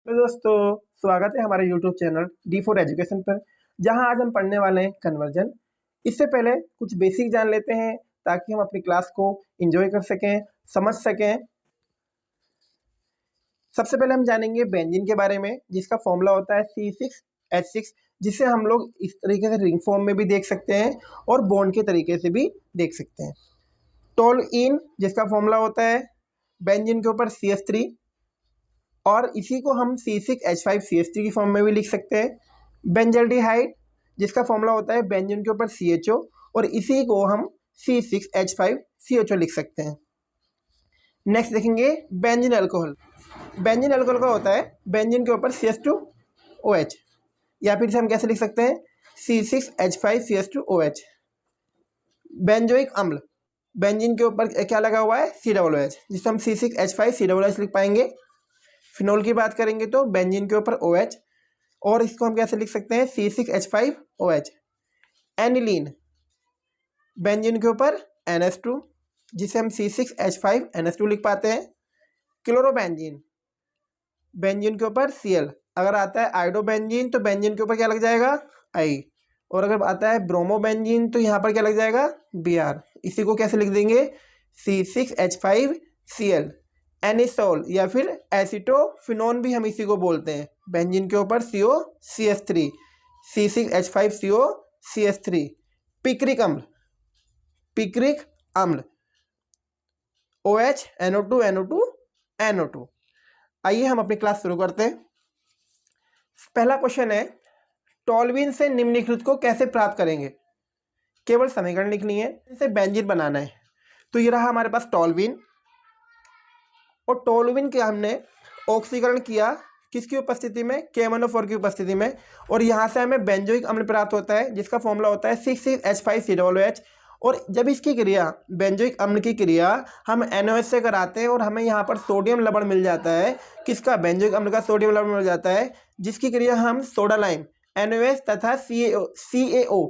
तो दोस्तों, स्वागत है हमारे YouTube चैनल D4 एजुकेशन पर, जहां आज हम पढ़ने वाले हैं कन्वर्जन। इससे पहले कुछ बेसिक जान लेते हैं ताकि हम अपनी क्लास को एंजॉय कर सकें, समझ सकें। सबसे पहले हम जानेंगे बेंजीन के बारे में, जिसका फॉर्मूला होता है C6H6, जिसे हम लोग इस तरीके से रिंग फॉर्म में भी देख सकते हैं और बॉन्ड के तरीके से भी देख सकते हैं। टोलुइन, जिसका फॉर्मूला होता है बेंजीन के ऊपर CH3, और इसी को हम C6H5CH3 की फॉर्म में भी लिख सकते हैं। बेंजल्डिहाइड, जिसका फॉर्मूला होता है बेंजीन के ऊपर CHO, और इसी को हम C6H5CHO लिख सकते हैं। नेक्स्ट देखेंगे बेंजीन अल्कोहल। बेंजीन अल्कोहल का होता है बेंजीन के ऊपर CH2OH, या फिर से हम कैसे लिख सकते हैं C6H5CH2OH। बेंजोइक अम्ल, बेंजीन के ऊपर क्या लगा हुआ है COOH, जिसको हम C6H5COOH लिख पाएंगे। फिनोल की बात करेंगे तो बेंजीन के ऊपर OH, और इसको हम कैसे लिख सकते हैं C6H5OH। एनिलीन, बेंजीन के ऊपर NH2, जिसे हम C6H5NH2 लिख पाते हैं। क्लोरोबेंजीन, बेंजीन के ऊपर Cl, अगर आता है आयोडोबेंजीन तो बेंजीन के ऊपर क्या लग जाएगा I, और अगर आता है ब्रोमोबेंजीन तो यहाँ पर क्या लग जाएगा Br। इसी को कैसे लिख देंगे C6H5Cl। एनिसोल या फिर एसिटोफिनोन भी हम इसी को बोलते हैं, बेंजीन के ऊपर COCH3, C6H5COCH3। पिक्रिक अम्ल, पिक्रिक अम्ल OH NO2 NO2 NO2। आइए हम अपनी क्लास शुरू करते हैं। पहला क्वेश्चन है, टोलुइन से निम्नलिखित को कैसे प्राप्त करेंगे। केवल समीकरण लिखनी है, इसे बेंजीन बनाना है। तो ये रहा हमारे पास टोलुइन, और टोलुइन के हमने ऑक्सीकरण किया किसकी उपस्थिति में, KMnO4 की उपस्थिति में, और यहाँ से हमें बेंजोइक अम्ल प्राप्त होता है, जिसका फॉर्मूला होता है 6,6H5COOH। और जब इसकी क्रिया बेंजोइक अम्ल की क्रिया हम NOH से कराते हैं और हमें यहाँ पर सोडियम लवण मिल जाता है, किसका, बेंजोइक अम्ल का सोडियम लवण मिल जाता है, जिसकी क्रिया हम सोडा लाइम NOH तथा CaO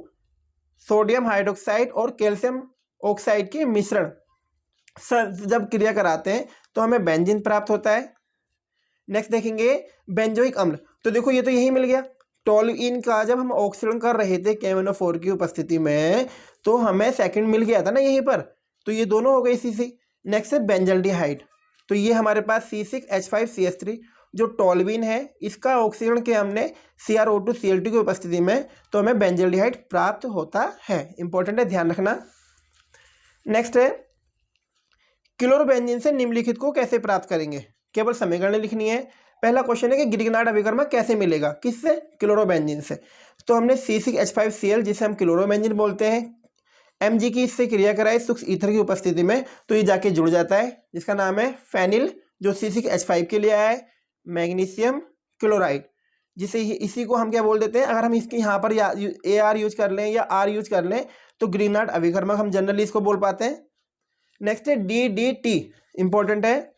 सोडियम हाइड्रोक्साइड और कैल्शियम ऑक्साइड के मिश्रण जब क्रिया कराते हैं तो हमें बेंजीन प्राप्त होता है। नेक्स्ट देखेंगे बेंजोइक अम्ल। तो देखो ये तो यही मिल गया, टोलुइन का जब हम ऑक्सीकरण कर रहे थे KMnO4 की उपस्थिति में तो हमें सेकंड मिल गया था ना यहीं पर, तो ये दोनों हो गए इसी से। नेक्स्ट है बेंजल्डिहाइड, तो ये हमारे पास C6H5CH3 जो टोलुइन है, इसका ऑक्सीकरण किया हमने CrO2Cl2 की उपस्थिति में, तो हमें बेंजल्डिहाइड प्राप्त होता है। इंपॉर्टेंट है, ध्यान रखना। नेक्स्ट है क्लोरोबेंजीन से निम्नलिखित को कैसे प्राप्त करेंगे। केवल समीकरण लिखनी है। पहला क्वेश्चन है कि ग्रिग्नार्ड अभिकर्मक कैसे मिलेगा, किससे, क्लोरोबेंजीन से। तो हमने C6H5Cl, जिसे हम क्लोरोबेंजीन बोलते हैं, Mg की इससे क्रिया कराई सूक्ष्म ईथर की उपस्थिति में, तो ये जाके जुड़ जाता है, जिसका नाम है फेनिल, जो C6H5 के लिए आया है, मैग्नीशियम क्लोराइड, जिसे इसी को हम क्या बोल देते हैं, अगर हम इसके यहाँ पर AR यूज कर लें या R यूज कर लें तो ग्रिग्नार्ड अभिकर्मक हम जनरली इसको बोल पाते हैं। नेक्स्ट है DDT, इंपॉर्टेंट है।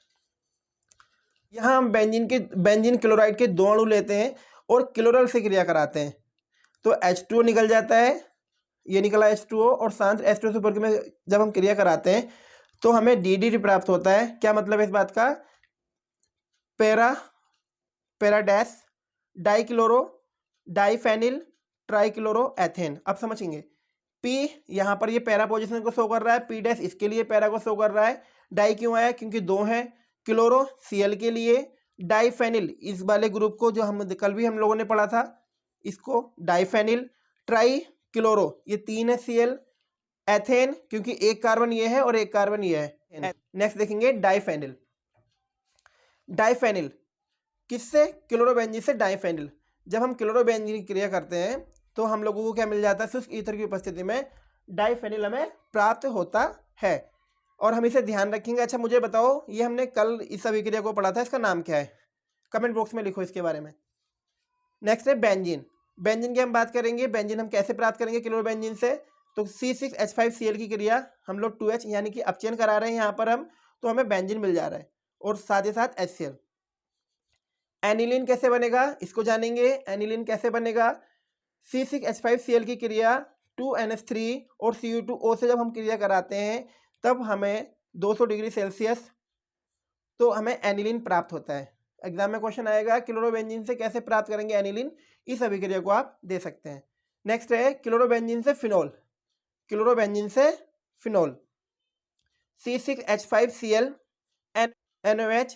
यहाँ हम बेंजीन क्लोराइड के 2 अणु लेते हैं और क्लोरल से क्रिया कराते हैं, तो H2O निकल जाता है, ये निकला H2O, और शांत H2O से ऊपर में जब हम क्रिया कराते हैं तो हमें DDT प्राप्त होता है। क्या मतलब है इस बात का, पैराडैश डाइक्लोरो डाइफेनिल ट्राइक्लोरोएथेन। अब समझेंगे, P यहाँ पर ये पैरा पोजिशन को शो कर रहा है, P डैश इसके लिए पैरा को शो कर रहा है। डाई क्यों आया, क्योंकि 2 है। क्लोरो Cl के लिए, डाइफेनिल इस वाले ग्रुप को जो हम कल भी हम लोगों ने पढ़ा था, इसको डाइफेनिल। ट्राई क्लोरो ये 3 है Cl। एथेन क्योंकि एक कार्बन ये है और एक कार्बन ये है। नेक्स्ट देखेंगे डाइफेनिल। डाइफेनिल किससे, क्लोरोबेंजीन से डाइफेनिल। जब हम क्लोरोबेंजीन की क्रिया करते हैं तो हम लोगों को क्या मिल जाता है, शुष्क ईथर की उपस्थिति में डाइफेनिल हमें प्राप्त होता है, और हम इसे ध्यान रखेंगे। अच्छा मुझे बताओ, ये हमने कल इस अभिक्रिया को पढ़ा था, इसका नाम क्या है, कमेंट बॉक्स में लिखो इसके बारे में। नेक्स्ट है बेंजीन। बेंजीन की हम बात करेंगे, बेंजीन हम कैसे प्राप्त करेंगे क्लोरोबेंजीन से, तो C6H5Cl की क्रिया हम लोग 2H यानी कि अपचयन करा रहे हैं यहाँ पर हम, तो हमें बेंजीन मिल जा रहा है, और साथ ही साथ HCl। एनिलीन कैसे बनेगा, इसको जानेंगे। एनिलीन कैसे बनेगा, C6H5Cl की क्रिया 2NH3 और Cu2O से जब हम क्रिया कराते हैं तब हमें 200 डिग्री सेल्सियस तो हमें एनिलीन प्राप्त होता है। एग्जाम में क्वेश्चन आएगा क्लोरोबेंजीन से कैसे प्राप्त करेंगे एनिलीन, इस अभिक्रिया को आप दे सकते हैं। नेक्स्ट है क्लोरोबेंजीन से फिनोल, क्लोरोबेंजीन से phenol C6H5Cl NOH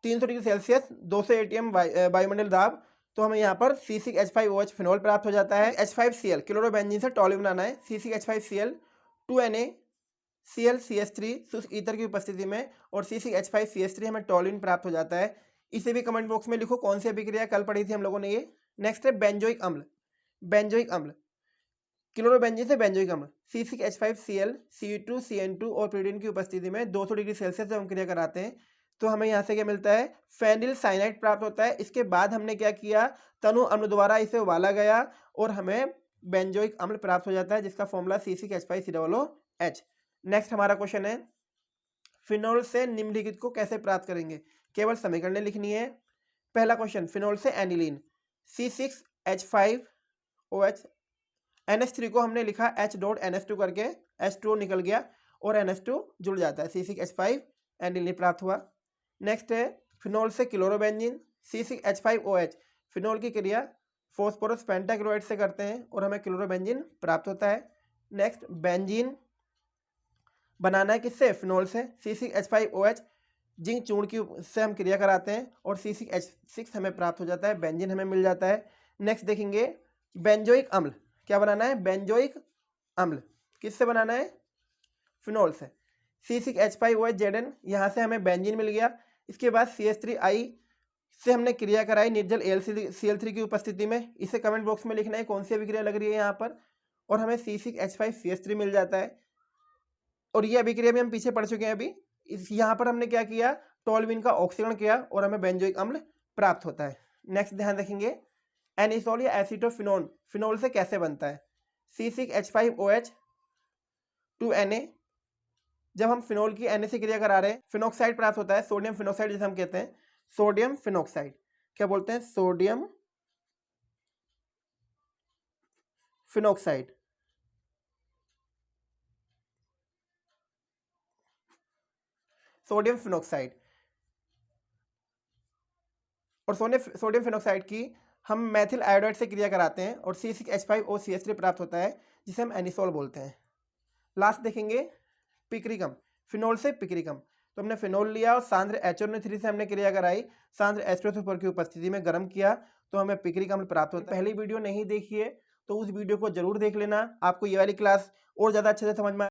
300 degree Celsius 200 ATM वायुमंडल दाब, तो हमें यहाँ पर C6H5OH फिनोल प्राप्त हो जाता है। H5Cl क्लोरोबेंजीन से टॉल्यूइन बनाना है, C6H5Cl 2NaClCH3 शुष्क ईथर की उपस्थिति में, और C6H5CH3 हमें टॉल्यूइन प्राप्त हो जाता है। इसे भी कमेंट बॉक्स में लिखो कौन सी अभिक्रिया कल पढ़ी थी हम लोगों ने ये। नेक्स्ट है बेंजोइक अम्ल, बेंजोइक अम्ल क्लोरोबेंजीन से बेंजोइक अम्ल C6H5Cl C2CN2 और प्यूरिन की उपस्थिति में 200 डिग्री सेल्सियस जब हम क्रिया कराते हैं तो हमें यहाँ से क्या मिलता है, फेनिल साइनाइड प्राप्त होता है। इसके बाद हमने क्या किया, तनु अम्ल द्वारा इसे उबाला गया और हमें बेंजोइक अम्ल प्राप्त हो जाता है जिसका फॉर्मूला C6H5COOH। नेक्स्ट हमारा क्वेश्चन है फिनोल से निम्नलिखित को कैसे प्राप्त करेंगे, केवल समीकरण लिखनी है। पहला क्वेश्चन, फिनोल से एनिलीन C6H5OH, NH3 को हमने लिखा H.NH2 करके, H2 निकल गया और NH2 जुड़ जाता है, C6H5 एनिलीन प्राप्त हुआ। नेक्स्ट है फिनोल से क्लोरोबेंजीन C6H5OH, फिनोल की क्रिया फॉस्फोरस पेंटाक्लोराइड से करते हैं और हमें क्लोरोबेंजीन प्राप्त होता है। नेक्स्ट बेंजीन बनाना है किससे, फिनोल से C6H5OH जिंक चूर्ण की से हम क्रिया कराते हैं और C6H6 हमें प्राप्त हो जाता है, बेंजीन हमें मिल जाता है। नेक्स्ट देखेंगे बेंजोइक अम्ल, क्या बनाना है, बेंजोइक अम्ल किससे बनाना है, फिनोल से C6H5OH यहाँ से हमें बेंजीन मिल गया। इसके बाद CH3I से हमने क्रिया कराई निर्जल AlCl3 की उपस्थिति में, इसे कमेंट बॉक्स में लिखना है कौन सी अभिक्रिया लग रही है यहाँ पर, और हमें C6H5CH3 मिल जाता है। और ये अभिक्रिया भी हम पीछे पढ़ चुके हैं अभी। इस यहाँ पर हमने क्या किया, टॉल्यूइन का ऑक्सीकरण किया और हमें बेंजोइक अम्ल प्राप्त होता है। नेक्स्ट ध्यान रखेंगे एनिसोल या एसीटोफिनोन फिनोल से कैसे बनता है, C6H5OH 2Na, जब हम फिनोल की Na से क्रिया करा रहे हैं फिनोक्साइड प्राप्त होता है, सोडियम फिनोक्साइड जिसे हम कहते हैं, सोडियम फिनोक्साइड, क्या बोलते हैं, सोडियम फिनोक्साइड। सोडियम फिनोक्साइड और सोडियम फिनोक्साइड की हम मैथिल आयोडाइड से क्रिया कराते हैं और C6H5OCH3 प्राप्त होता है जिसे हम एनिसोल बोलते हैं। लास्ट देखेंगे पिक्रिकम, फिनोल से पिक्रिकम, तो हमने फिनोल लिया और सांद्र HNO3 से हमने क्रिया कराई, सांद्र H2SO4 की उपस्थिति में गर्म किया तो हमें पिक्रिक अम्ल प्राप्त होता है। पहली वीडियो नहीं देखी है तो उस वीडियो को जरूर देख लेना, आपको ये वाली क्लास और ज़्यादा अच्छे से समझ में